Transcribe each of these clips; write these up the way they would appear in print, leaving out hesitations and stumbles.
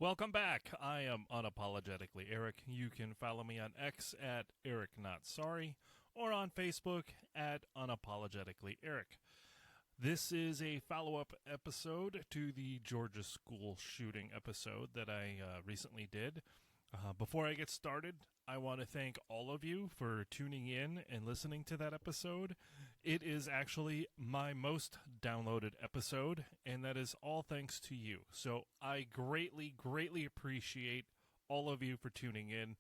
Welcome back. I am unapologetically Eric. You can follow me on X at Eric Not Sorry or on Facebook at Unapologetically Eric. This is a follow-up episode to the Georgia school shooting episode that I recently did. Before I get started, I want to thank all of you for tuning in and listening to that episode. It is actually my most downloaded episode, and that is all thanks to you. So I greatly, greatly appreciate all of you for tuning in.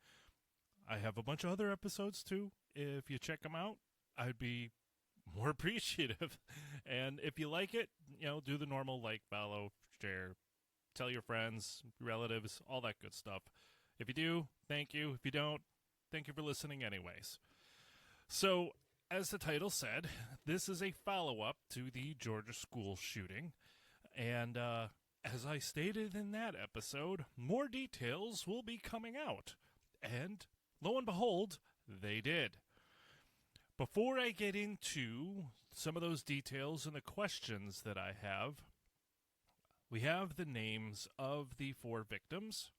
I have a bunch of other episodes too. If you check them out, I'd be more appreciative. And if you like it, do the normal like, follow, share, tell your friends, relatives, all that good stuff. If you do, thank you. If you don't, thank you for listening anyways. So, as the title said, this is a follow-up to the Georgia school shooting. And as I stated in that episode, more details will be coming out. And lo and behold, they did. Before I get into some of those details and the questions that I have, we have the names of the 4 victims.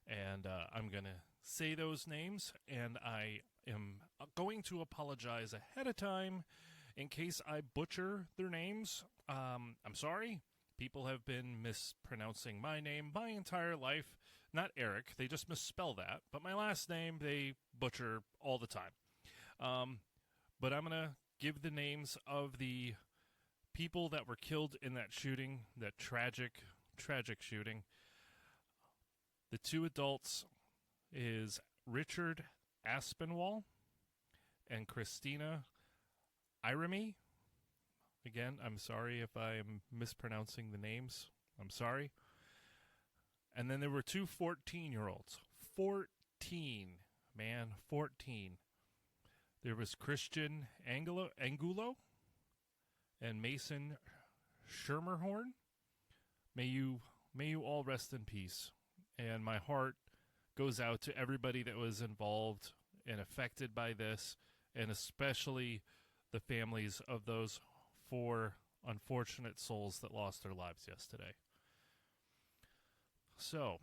And I'm going to say those names, and I am going to apologize ahead of time in case I butcher their names. I'm sorry. People have been mispronouncing my name my entire life. Not Eric. They just misspell that. But my last name, they butcher all the time. But I'm going to give the names of the people that were killed in that shooting, that tragic shooting. The 2 adults is Richard Aspinwall and Christina Irimie. Again, I'm sorry if I am mispronouncing the names. I'm sorry. And then there were 2 14-year-olds. 14, man, 14. There was Christian Angulo and Mason Schermerhorn. May you all rest in peace. And my heart goes out to everybody that was involved and affected by this, and especially the families of those 4 unfortunate souls that lost their lives yesterday. So,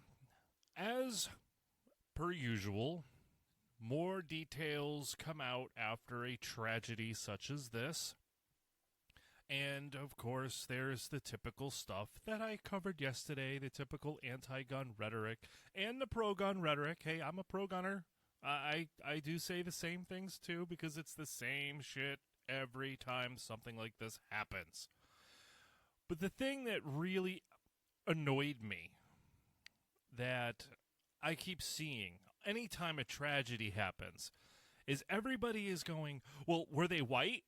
as per usual, more details come out after a tragedy such as this. And, of course, there's the typical stuff that I covered yesterday, the typical anti-gun rhetoric and the pro-gun rhetoric. Hey, I'm a pro-gunner. I do say the same things, too, because it's the same shit every time something like this happens. But the thing that really annoyed me, that I keep seeing anytime a tragedy happens, is everybody is going, well, were they white?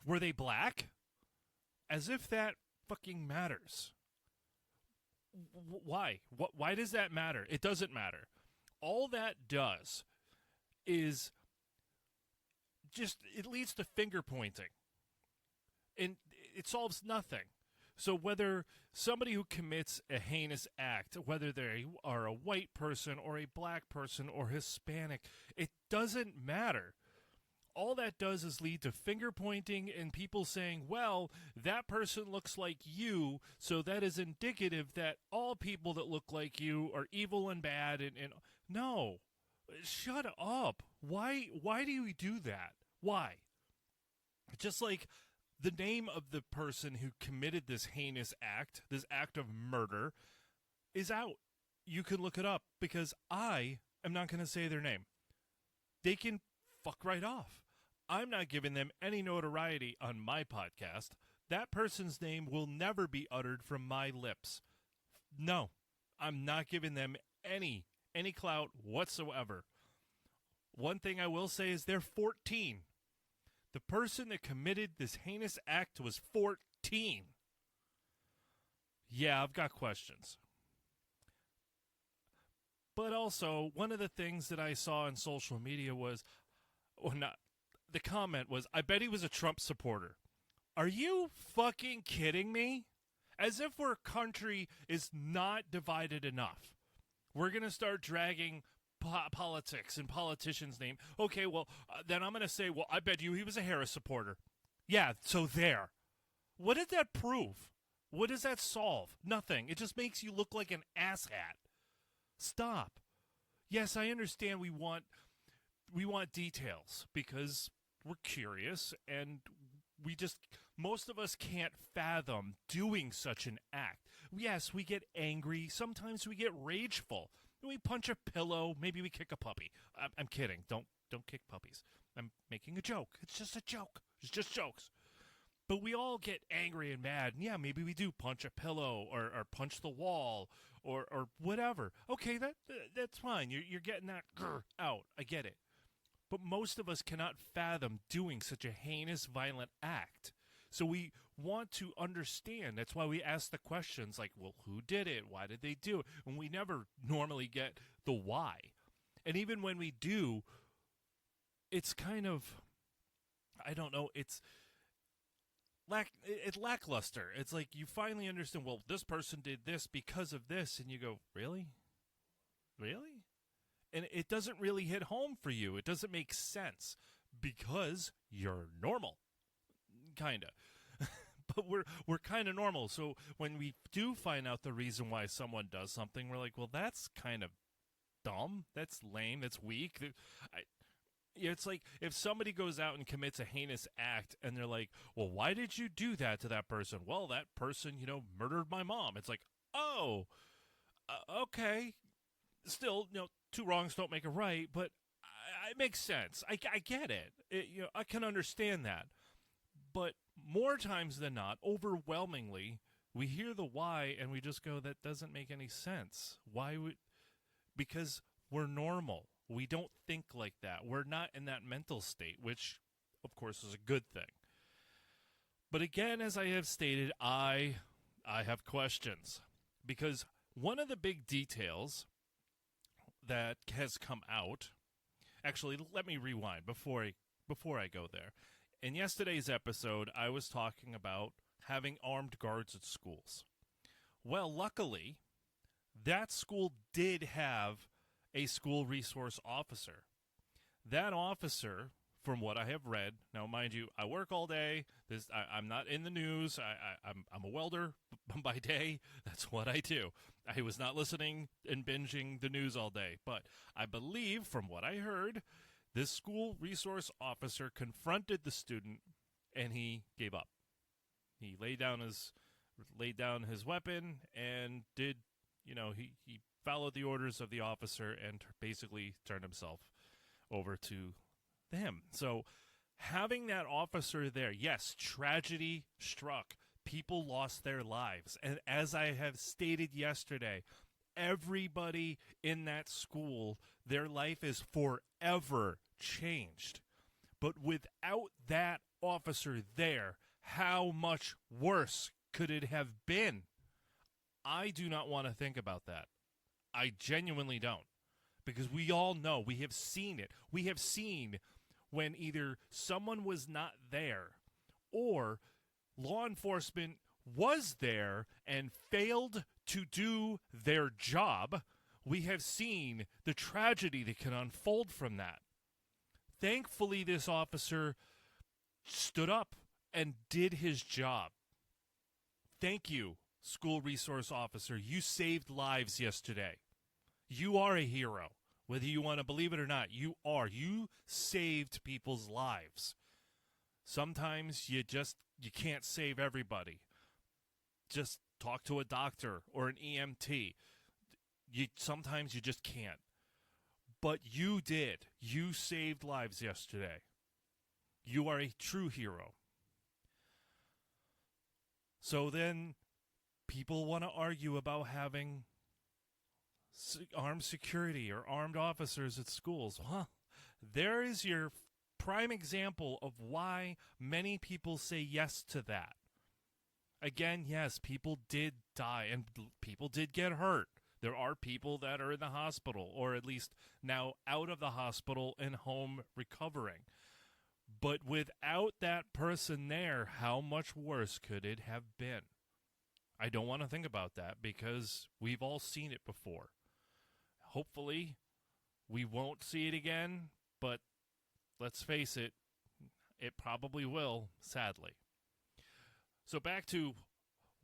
Were they black? As if that fucking matters. Why? Why does that matter? It doesn't matter. All that does is it leads to finger pointing. And it solves nothing. So whether somebody who commits a heinous act, whether they are a white person or a black person or Hispanic, it doesn't matter. All that does is lead to finger pointing and people saying, well, that person looks like you, so that is indicative that all people that look like you are evil and bad. And no, shut up. Why do we do that? Why? Just like the name of the person who committed this heinous act, this act of murder, is out. You can look it up because I am not going to say their name. They can fuck right off. I'm not giving them any notoriety on my podcast. That person's name will never be uttered from my lips. No, I'm not giving them any clout whatsoever. One thing I will say is they're 14. The person that committed this heinous act was 14. Yeah, I've got questions. But also, one of the things that I saw on social media was, the comment was, I bet he was a Trump supporter. Are you fucking kidding me? As if our country is not divided enough. We're going to start dragging politics and politicians' name. Okay, well, then I'm going to say, well, I bet you he was a Harris supporter. Yeah, so there. What did that prove? What does that solve? Nothing. It just makes you look like an asshat. Stop. Yes, I understand we want details because we're curious and most of us can't fathom doing such an act. Yes, we get angry. Sometimes we get rageful. We punch a pillow. Maybe we kick a puppy. I'm kidding. Don't kick puppies. I'm making a joke. It's just a joke. It's just jokes. But we all get angry and mad. And yeah, maybe we do punch a pillow or punch the wall or whatever. Okay, that's fine. You're getting that out. I get it. But most of us cannot fathom doing such a heinous, violent act. So we want to understand. That's why we ask the questions like, well, who did it? Why did they do it? And we never normally get the why. And even when we do, it's kind of, I don't know, it's lackluster. It's like you finally understand, well, this person did this because of this. And you go, really? Really? And it doesn't really hit home for you. It doesn't make sense because you're normal, kind of. But we're kind of normal. So when we do find out the reason why someone does something, we're like, well, that's kind of dumb. That's lame. That's weak. It's like if somebody goes out and commits a heinous act and they're like, well, why did you do that to that person? Well, that person, murdered my mom. It's like, oh, okay. Still, two wrongs don't make a right, but it makes sense. I get it. I can understand that. But more times than not, overwhelmingly, we hear the why and we just go, that doesn't make any sense. Why would? Because we're normal. We don't think like that. We're not in that mental state, which, of course, is a good thing. But again, as I have stated, I have questions. Because one of the big details that has come out. Actually, let me rewind before I go there. In yesterday's episode, I was talking about having armed guards at schools. Well, luckily, that school did have a school resource officer. That officer, from what I have read, now mind you, I work all day. I'm not in the news. I'm a welder by day. That's what I do. I was not listening and binging the news all day. But I believe, from what I heard, this school resource officer confronted the student, and he gave up. He laid down his weapon and did, he followed the orders of the officer and basically turned himself over to him. So having that officer there, yes, tragedy struck. People lost their lives. And as I have stated yesterday, everybody in that school, their life is forever changed. But without that officer there, how much worse could it have been? I do not want to think about that. I genuinely don't. Because we all know, we have seen it. We have seen when either someone was not there or law enforcement was there and failed to do their job. We have seen the tragedy that can unfold from that. Thankfully, this officer stood up and did his job. Thank you, school resource officer. You saved lives yesterday. You are a hero. Whether you want to believe it or not, you are. You saved people's lives. Sometimes you can't save everybody. Just talk to a doctor or an EMT. Sometimes you just can't. But you did. You saved lives yesterday. You are a true hero. So then people want to argue about having armed security or armed officers at schools. Well, there is your prime example of why many people say yes to that. Again, yes, people did die and people did get hurt. There are people that are in the hospital or at least now out of the hospital and home recovering. But without that person there, how much worse could it have been? I don't want to think about that because we've all seen it before. Hopefully, we won't see it again, but let's face it, it probably will, sadly. So back to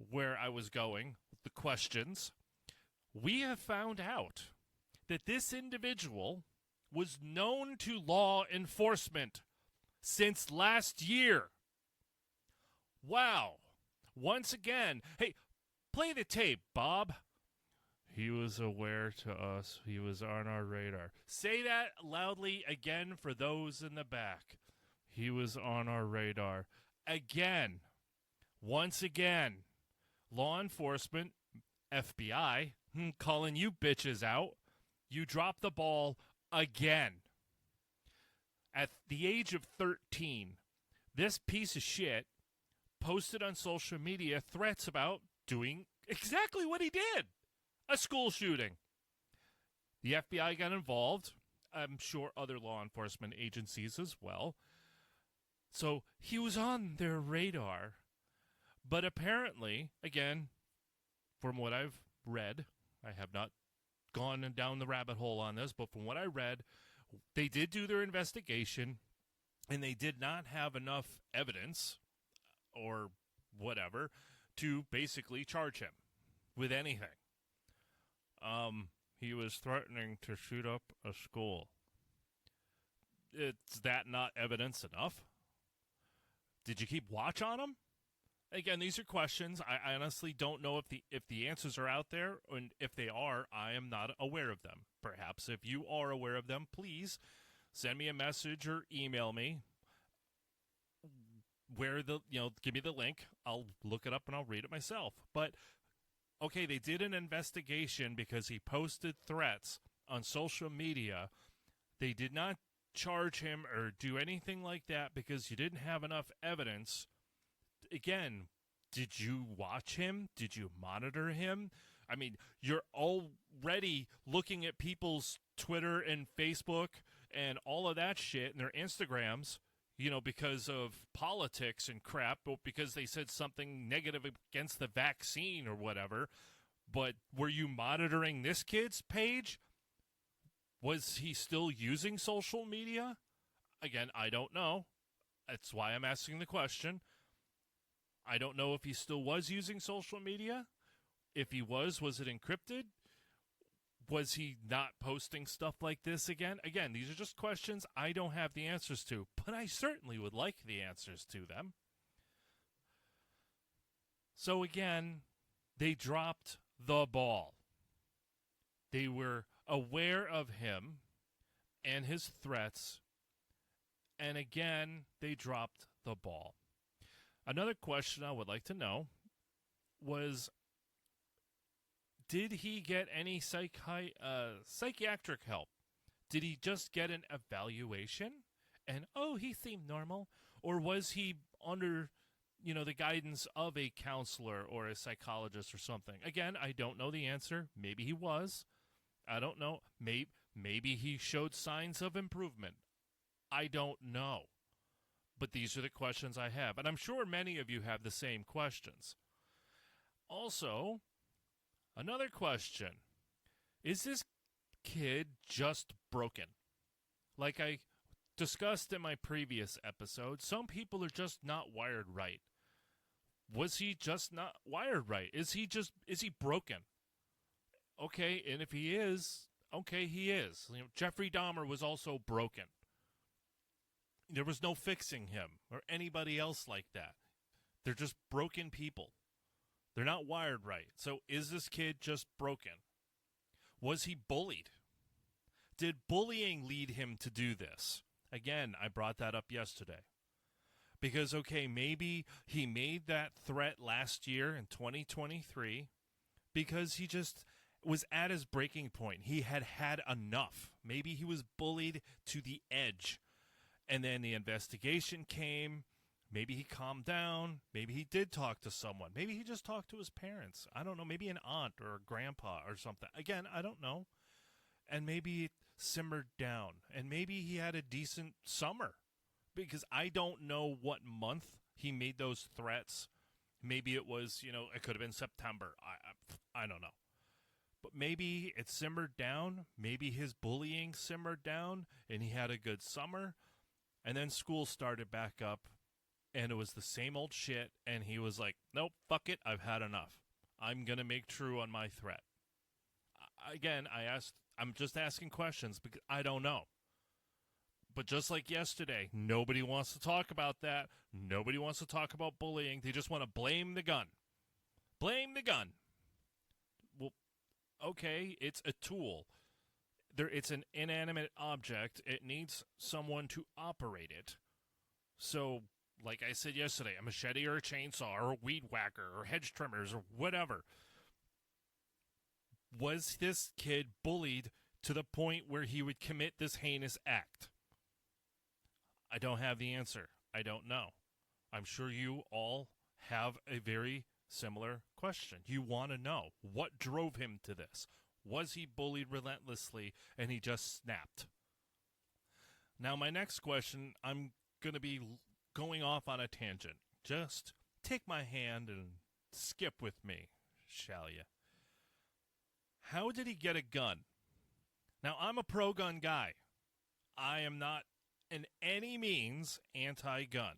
where I was going, the questions. We have found out that this individual was known to law enforcement since last year. Wow. Once again, hey, play the tape, Bob. He was aware to us. He was on our radar. Say that loudly again for those in the back. He was on our radar. Again. Once again. Law enforcement, FBI, calling you bitches out. You dropped the ball again. At the age of 13, this piece of shit posted on social media threats about doing exactly what he did. A school shooting. The FBI got involved. I'm sure other law enforcement agencies as well. So he was on their radar. But apparently, again, from what I've read, I have not gone down the rabbit hole on this, but from what I read, they did do their investigation, and they did not have enough evidence or whatever to basically charge him with anything. He was threatening to shoot up a school. Is that not evidence enough? Did you keep watch on him? Again, these are questions. I honestly don't know if the answers are out there, and if they are, I am not aware of them. Perhaps if you are aware of them, please send me a message or email me. Give me the link. I'll look it up and I'll read it myself. But okay, they did an investigation because he posted threats on social media. They did not charge him or do anything like that because you didn't have enough evidence. Again, did you watch him? Did you monitor him? I mean, you're already looking at people's Twitter and Facebook and all of that shit and their Instagrams, because of politics and crap, or because they said something negative against the vaccine or whatever. But were you monitoring this kid's page? Was he still using social media? Again, I don't know. That's why I'm asking the question. I don't know if he still was using social media. If he was it encrypted? Was he not posting stuff like this again? Again, these are just questions I don't have the answers to, but I certainly would like the answers to them. So again, they dropped the ball. They were aware of him and his threats, and again, they dropped the ball. Another question I would like to know was, did he get any psychiatric help? Did he just get an evaluation and, he seemed normal? Or was he under, the guidance of a counselor or a psychologist or something? Again, I don't know the answer. Maybe he was. I don't know. Maybe he showed signs of improvement. I don't know. But these are the questions I have. And I'm sure many of you have the same questions. Also, another question. Is this kid just broken? Like I discussed in my previous episode, some people are just not wired right. Was he just not wired right? Is he broken? Okay, and if he is, okay, he is. Jeffrey Dahmer was also broken. There was no fixing him or anybody else like that. They're just broken people. They're not wired right. So is this kid just broken? Was he bullied? Did bullying lead him to do this? Again, I brought that up yesterday. Because, okay, maybe he made that threat last year in 2023 because he just was at his breaking point. He had had enough. Maybe he was bullied to the edge. And then the investigation came. Maybe he calmed down. Maybe he did talk to someone. Maybe he just talked to his parents. I don't know. Maybe an aunt or a grandpa or something. Again, I don't know. And maybe it simmered down. And maybe he had a decent summer. Because I don't know what month he made those threats. Maybe it was, it could have been September. I don't know. But maybe it simmered down. Maybe his bullying simmered down and he had a good summer. And then school started back up, and it was the same old shit, and he was like, nope, fuck it, I've had enough. I'm going to make true on my threat. Again, I I'm just asking questions because I don't know. But just like yesterday, nobody wants to talk about that. Nobody wants to talk about bullying. They just want to blame the gun. Blame the gun. Well, okay, it's a tool. It's an inanimate object. It needs someone to operate it. So, like I said yesterday, a machete or a chainsaw or a weed whacker or hedge trimmers or whatever. Was this kid bullied to the point where he would commit this heinous act? I don't have the answer. I don't know. I'm sure you all have a very similar question. You want to know what drove him to this. Was he bullied relentlessly and he just snapped? Now, my next question, I'm going to be going off on a tangent. Just take my hand and skip with me, shall you? How did he get a gun? Now, I'm a pro-gun guy. I am not in any means anti-gun.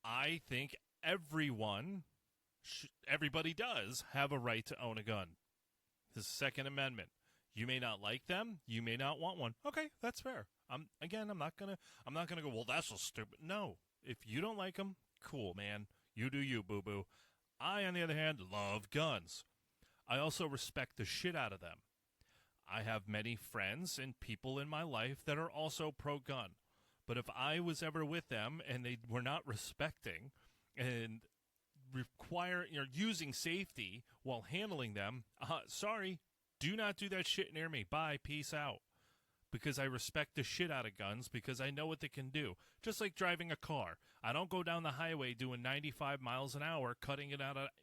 I think everybody does have a right to own a gun. The Second Amendment. You may not like them. You may not want one. Okay, that's fair. I'm not gonna go, well, that's so stupid. No. If you don't like them, cool, man. You do you, boo-boo. I, on the other hand, love guns. I also respect the shit out of them. I have many friends and people in my life that are also pro-gun. But if I was ever with them and they were not respecting and using safety while handling them, sorry, do not do that shit near me. Bye, peace out. Because I respect the shit out of guns because I know what they can do. Just like driving a car. I don't go down the highway doing 95 miles an hour, cutting it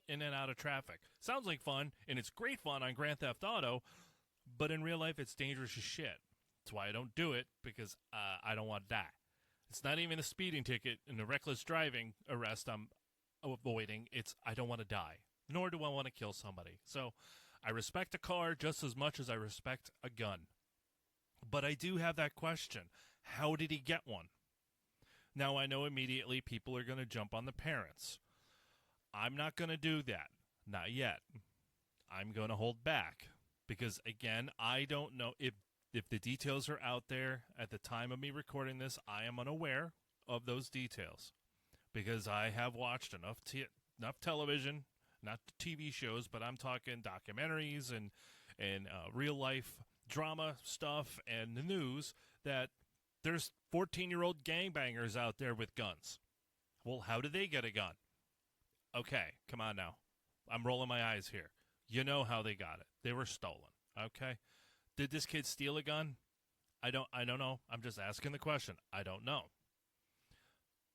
in and out of traffic. Sounds like fun, and it's great fun on Grand Theft Auto, but in real life it's dangerous as shit. That's why I don't do it, because I don't want to die. It's not even a speeding ticket and a reckless driving arrest I'm avoiding. It's I don't want to die, nor do I want to kill somebody. So I respect a car just as much as I respect a gun. But I do have that question. How did he get one? Now, I know immediately people are going to jump on the parents. I'm not going to do that. Not yet. I'm going to hold back. Because, again, I don't know if the details are out there. At the time of me recording this, I am unaware of those details. Because I have watched enough television, not TV shows, but I'm talking documentaries and real-life drama stuff and the news that there's 14-year-old gangbangers out there with guns. Well, how did they get a gun? Okay, come on now. I'm rolling my eyes here. You know how they got it. They were stolen. Okay? Did this kid steal a gun? I don't know. I'm just asking the question. I don't know.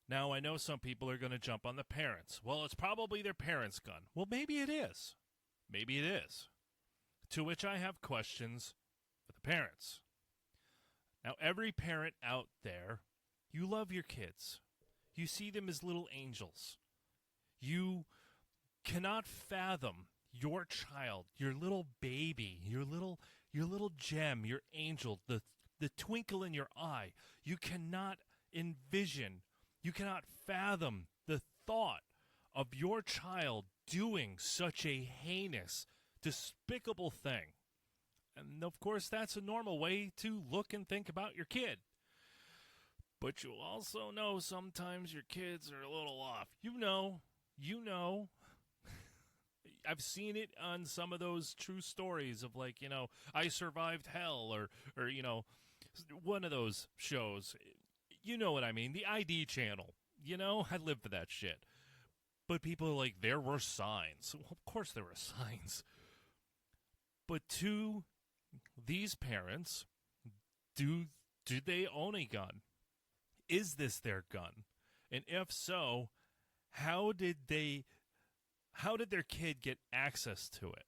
Now, I know some people are going to jump on the parents. Well, it's probably their parents' gun. Well, maybe it is. Maybe it is. To which I have questions for the parents. Now, every parent out there, you love your kids. You see them as little angels. You cannot fathom your child, your little baby, your little gem, your angel, the twinkle in your eye. You cannot envision, you cannot fathom the thought of your child doing such a heinous, despicable thing. And, of course, that's a normal way to look and think about your kid. But you also know sometimes your kids are a little off. You know. I've seen it on some of those true stories of, like, I survived hell or one of those shows. You know what I mean? The ID channel. I live for that shit. But people are like, there were signs. Well, of course there were signs. But to these parents, do they own a gun? Is this their gun? And if so, how did their kid get access to it?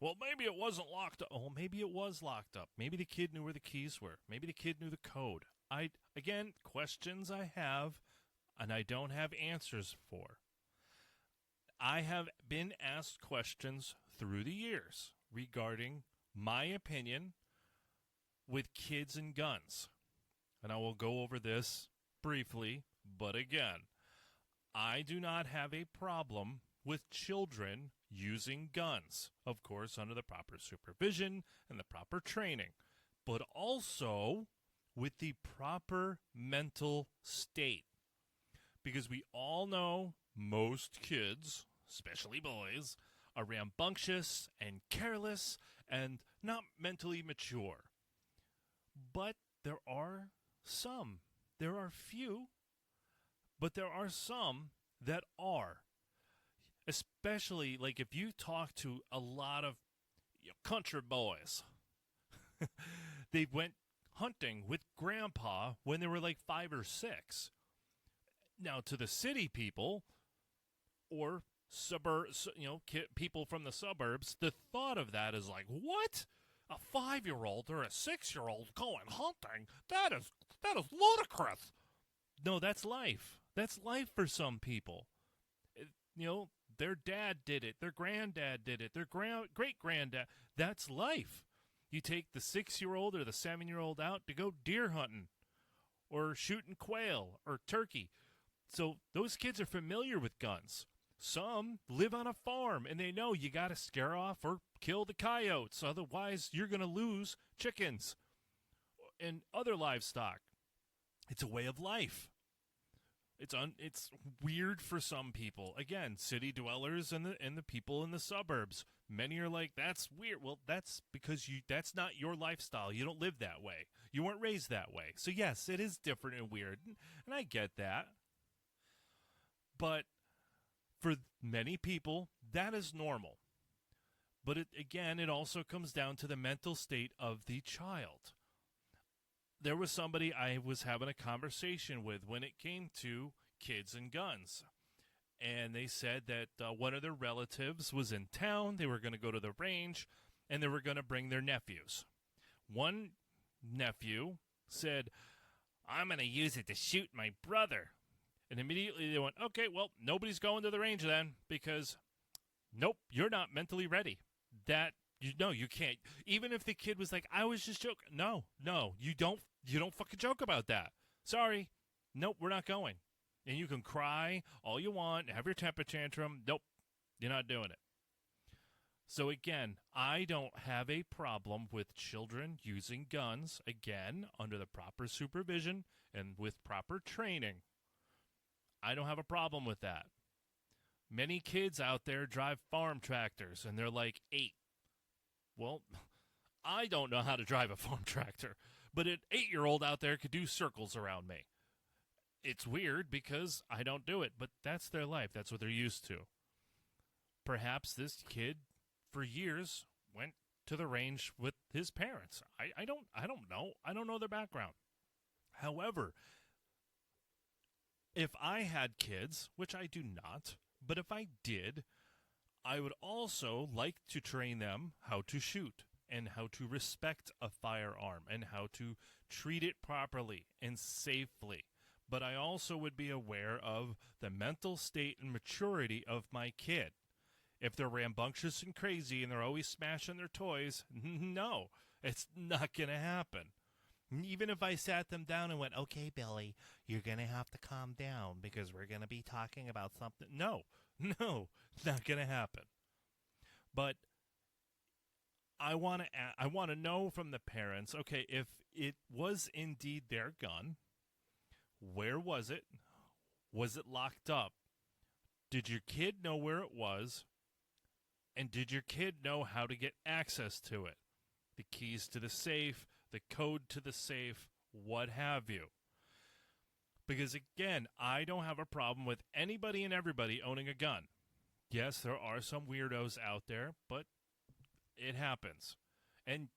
Well, maybe it wasn't locked up. Oh, maybe it was locked up. Maybe the kid knew where the keys were. Maybe the kid knew the code. Again, questions I have and I don't have answers for. I have been asked questions through the years regarding my opinion with kids and guns. And I will go over this briefly, but again, I do not have a problem with children using guns, of course, under the proper supervision and the proper training, but also with the proper mental state. Because we all know most kids, especially boys, are rambunctious and careless and not mentally mature. But there are some. There are few, but there are some that are. Especially, like, if you talk to a lot of country boys, they went hunting with grandpa when they were like 5 or 6. Now, to the city people or people from the suburbs, the thought of that is like, what? A 5-year-old or a 6-year-old going hunting? That is ludicrous. No, that's life. That's life for some people. Their dad did it. Their granddad did it. Their great-granddad. That's life. You take the 6-year-old or the 7-year-old out to go deer hunting or shooting quail or turkey. So those kids are familiar with guns. Some live on a farm, and they know you got to scare off or kill the coyotes. Otherwise, you're going to lose chickens and other livestock. It's a way of life. It's weird for some people. Again, city dwellers and the people in the suburbs. Many are like, that's weird. Well, that's because that's not your lifestyle. You don't live that way. You weren't raised that way. So yes, it is different and weird, and I get that. But for many people, that is normal. But it also comes down to the mental state of the child. There was somebody I was having a conversation with when it came to kids and guns. And they said that one of their relatives was in town. They were going to go to the range, and they were going to bring their nephews. One nephew said, I'm going to use it to shoot my brother. And immediately they went, okay, well, nobody's going to the range then because, nope, you're not mentally ready. You can't. Even if the kid was like, I was just joking. No, you don't fucking joke about that. Sorry. Nope, we're not going. And you can cry all you want, have your temper tantrum. Nope, you're not doing it. So again, I don't have a problem with children using guns, again, under the proper supervision and with proper training. I don't have a problem with that. Many kids out there drive farm tractors, and they're like 8. Well, I don't know how to drive a farm tractor, but an 8-year-old out there could do circles around me. It's weird because I don't do it, but that's their life. That's what they're used to. Perhaps this kid, for years, went to the range with his parents. I don't know. I don't know their background. However, if I had kids, which I do not, but if I did, I would also like to train them how to shoot and how to respect a firearm and how to treat it properly and safely. But I also would be aware of the mental state and maturity of my kid. If they're rambunctious and crazy and they're always smashing their toys, no, it's not going to happen. Even if I sat them down and went, okay, Billy, you're going to have to calm down because we're going to be talking about something. No, not going to happen. But I want to know from the parents, okay, if it was indeed their gun, where was it? Was it locked up? Did your kid know where it was? And did your kid know how to get access to it? The keys to the safe, the code to the safe, what have you. Because again, I don't have a problem with anybody and everybody owning a gun. Yes, there are some weirdos out there, but it happens. And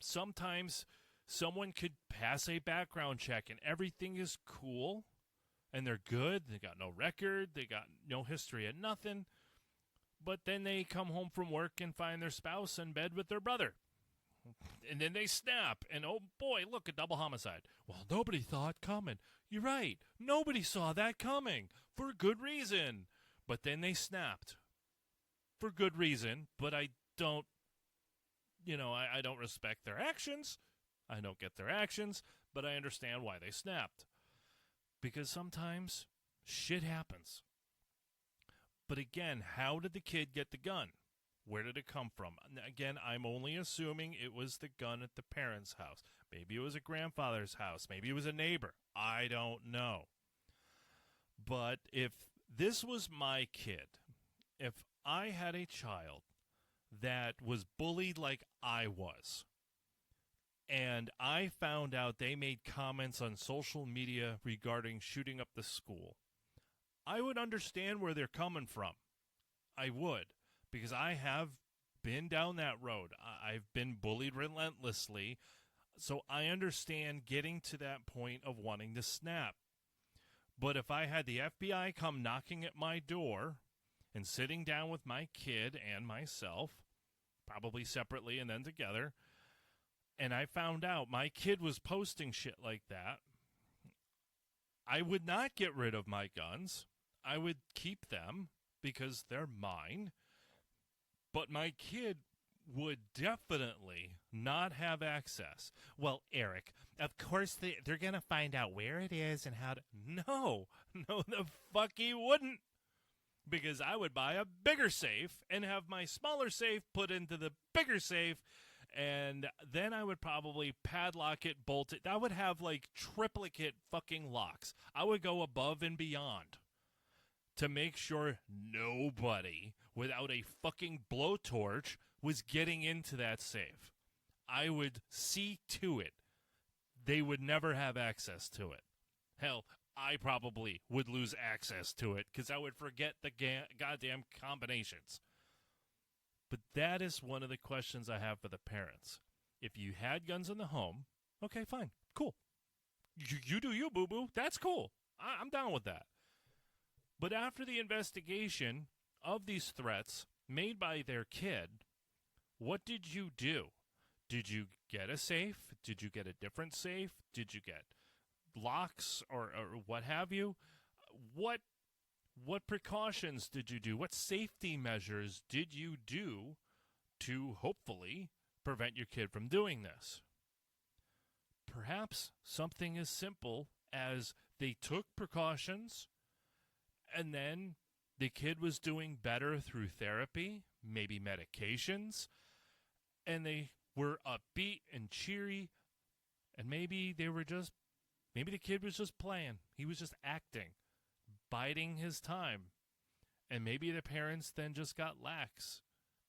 sometimes someone could pass a background check and everything is cool and they're good. They got no record. They got no history of nothing. But then they come home from work and find their spouse in bed with their brother. And then they snap, and oh boy, look, a double homicide. Well, nobody thought coming. You're right. Nobody saw that coming for good reason. But then they snapped for good reason, but I don't, I don't respect their actions. I don't get their actions, but I understand why they snapped. Because sometimes shit happens. But again, how did the kid get the gun? Where did it come from? Again, I'm only assuming it was the gun at the parents' house. Maybe it was a grandfather's house. Maybe it was a neighbor. I don't know. But if this was my kid, if I had a child that was bullied like I was, and I found out they made comments on social media regarding shooting up the school, I would understand where they're coming from. I would, because I have been down that road. I've been bullied relentlessly, so I understand getting to that point of wanting to snap. But if I had the FBI come knocking at my door and sitting down with my kid and myself, probably separately and then together, and I found out my kid was posting shit like that, I would not get rid of my guns. I would keep them because they're mine. But my kid would definitely not have access. Well, Eric, of course they're going to find out where it is and how to... No, the fuck he wouldn't. Because I would buy a bigger safe and have my smaller safe put into the bigger safe, and then I would probably padlock it, bolt it. I would have like triplicate fucking locks. I would go above and beyond to make sure nobody without a fucking blowtorch was getting into that safe. I would see to it they would never have access to it. Hell, I probably would lose access to it because I would forget the goddamn combinations. But that is one of the questions I have for the parents. If you had guns in the home, okay, fine, cool. You do you, boo-boo. That's cool. I'm down with that. But after the investigation of these threats made by their kid, what did you do? Did you get a safe? Did you get a different safe? Did you get locks or what have you? What precautions did you do? What safety measures did you do to hopefully prevent your kid from doing this? Perhaps something as simple as they took precautions and then the kid was doing better through therapy, maybe medications, and they were upbeat and cheery, and maybe the kid was just playing. He was just acting, biding his time. And maybe the parents then just got lax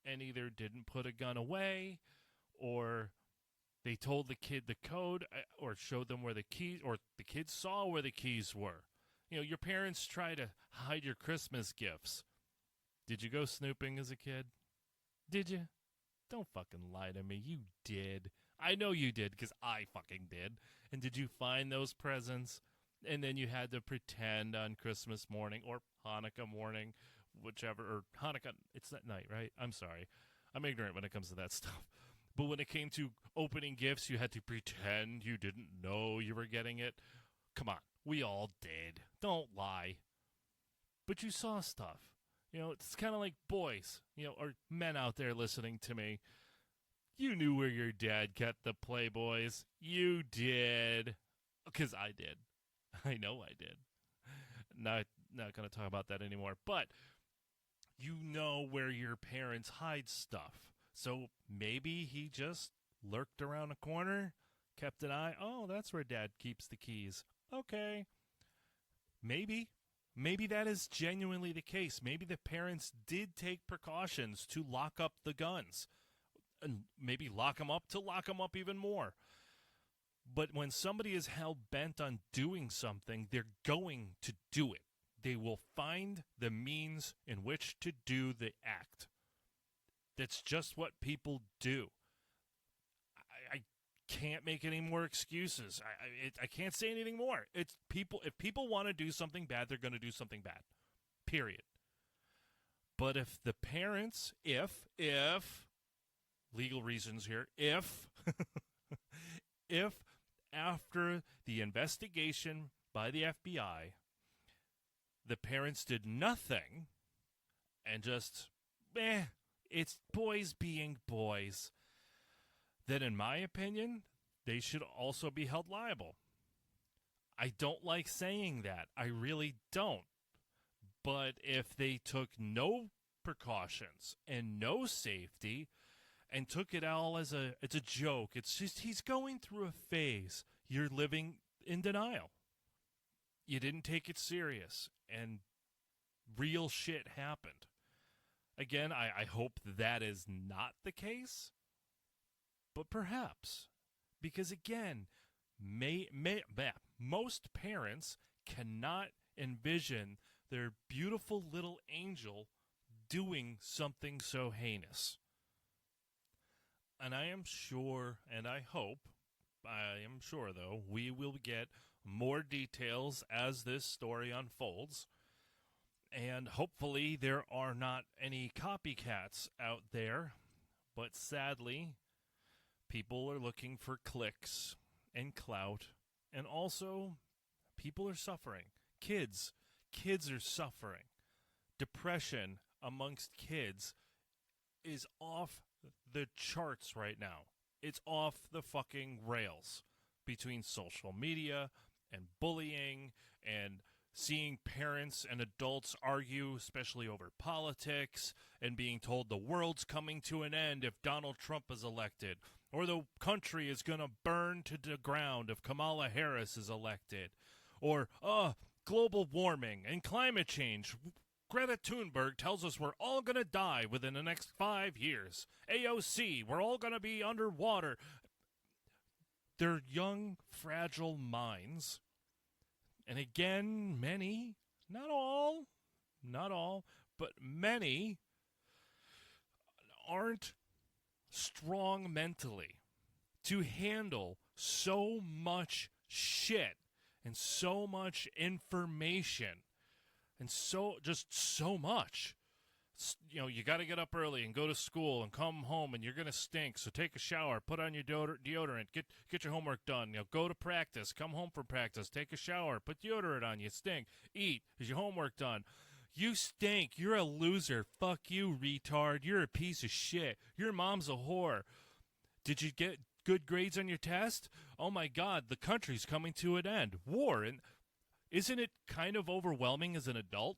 and either didn't put a gun away, or they told the kid the code, or showed them where the keys, or the kid saw where the keys were. You know, your parents try to hide your Christmas gifts. Did you go snooping as a kid? Did you? Don't fucking lie to me. You did. I know you did, because I fucking did. And did you find those presents? And then you had to pretend on Christmas morning or Hanukkah morning, whichever, or Hanukkah, it's that night, right? I'm sorry. I'm ignorant when it comes to that stuff. But when it came to opening gifts, you had to pretend you didn't know you were getting it. Come on. We all did. Don't lie. But you saw stuff. You know, it's kind of like boys, you know, or men out there listening to me. You knew where your dad kept the Playboys. You did. Because I did. I know I did. Not going to talk about that anymore. But you know where your parents hide stuff. So maybe he just lurked around a corner, kept an eye. Oh, that's where Dad keeps the keys. Okay. Maybe that is genuinely the case. Maybe the parents did take precautions to lock up the guns. And maybe lock them up to lock them up even more. But when somebody is hell-bent on doing something, they're going to do it. They will find the means in which to do the act. That's just what people do. I can't make any more excuses. I can't say anything more. It's people. If people want to do something bad, they're going to do something bad. Period. But if the parents, if legal reasons here, if after the investigation by the FBI, the parents did nothing and just, it's boys being boys, then in my opinion, they should also be held liable. I don't like saying that. I really don't. But if they took no precautions and no safety and took it all as it's a joke, it's just he's going through a phase, you're living in denial. You didn't take it serious, and real shit happened. Again, I hope that is not the case, but perhaps. Because again, most parents cannot envision their beautiful little angel doing something so heinous. And I am sure, and I am sure though, we will get more details as this story unfolds. And hopefully there are not any copycats out there. But sadly, people are looking for clicks and clout. And also, people are suffering. Kids are suffering. Depression amongst kids is off the charts right now. It's off the fucking rails between social media and bullying and seeing parents and adults argue, especially over politics, and being told the world's coming to an end if Donald Trump is elected, or the country is going to burn to the ground if Kamala Harris is elected, or, global warming and climate change. Greta Thunberg tells us we're all going to die within the next 5 years. AOC, we're all going to be underwater. They're young, fragile minds. And again, many, not all, but many aren't strong mentally to handle so much shit and so much information and so much. You know, you got to get up early and go to school and come home, and you're going to stink. So take a shower, put on your deodorant, get your homework done. You know, go to practice, come home from practice, take a shower, put deodorant on. You stink. Eat. Is your homework done? You stink. You're a loser. Fuck you, retard. You're a piece of shit. Your mom's a whore. Did you get good grades on your test? Oh my God, the country's coming to an end. War. And isn't it kind of overwhelming as an adult?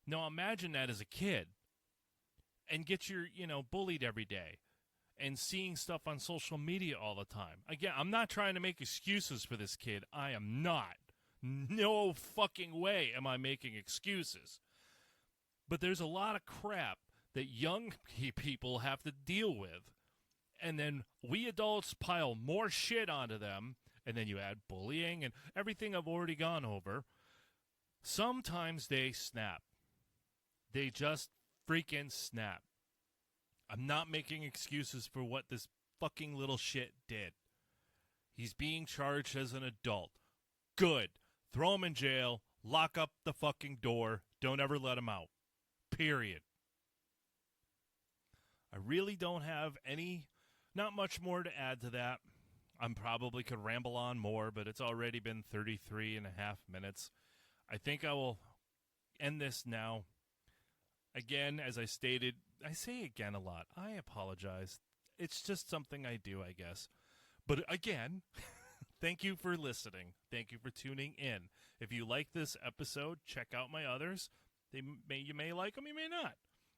Now imagine that as a kid and get your, bullied every day and seeing stuff on social media all the time. Again, I'm not trying to make excuses for this kid. I am not. No fucking way am I making excuses. But there's a lot of crap that young people have to deal with. And then we adults pile more shit onto them. And then you add bullying and everything I've already gone over. Sometimes they snap. They just freaking snap. I'm not making excuses for what this fucking little shit did. He's being charged as an adult. Good. Throw him in jail. Lock up the fucking door. Don't ever let him out. Period. I really don't have not much more to add to that. I probably could ramble on more, but it's already been 33 and a half minutes. I think I will end this now. Again, as I stated, I say again a lot. I apologize. It's just something I do, I guess. But again, thank you for listening. Thank you for tuning in. If you like this episode, check out my others. You may like them, you may not.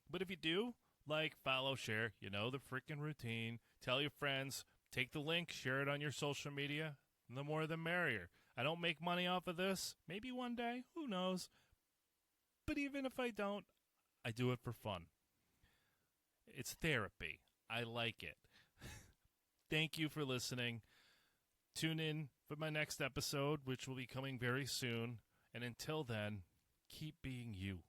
But if you do, like, follow, share, you know the freaking routine. Tell your friends. Take the link, share it on your social media. The more the merrier. I don't make money off of this. Maybe one day. Who knows? But even if I don't, I do it for fun. It's therapy. I like it. Thank you for listening. Tune in for my next episode, which will be coming very soon. And until then, keep being you.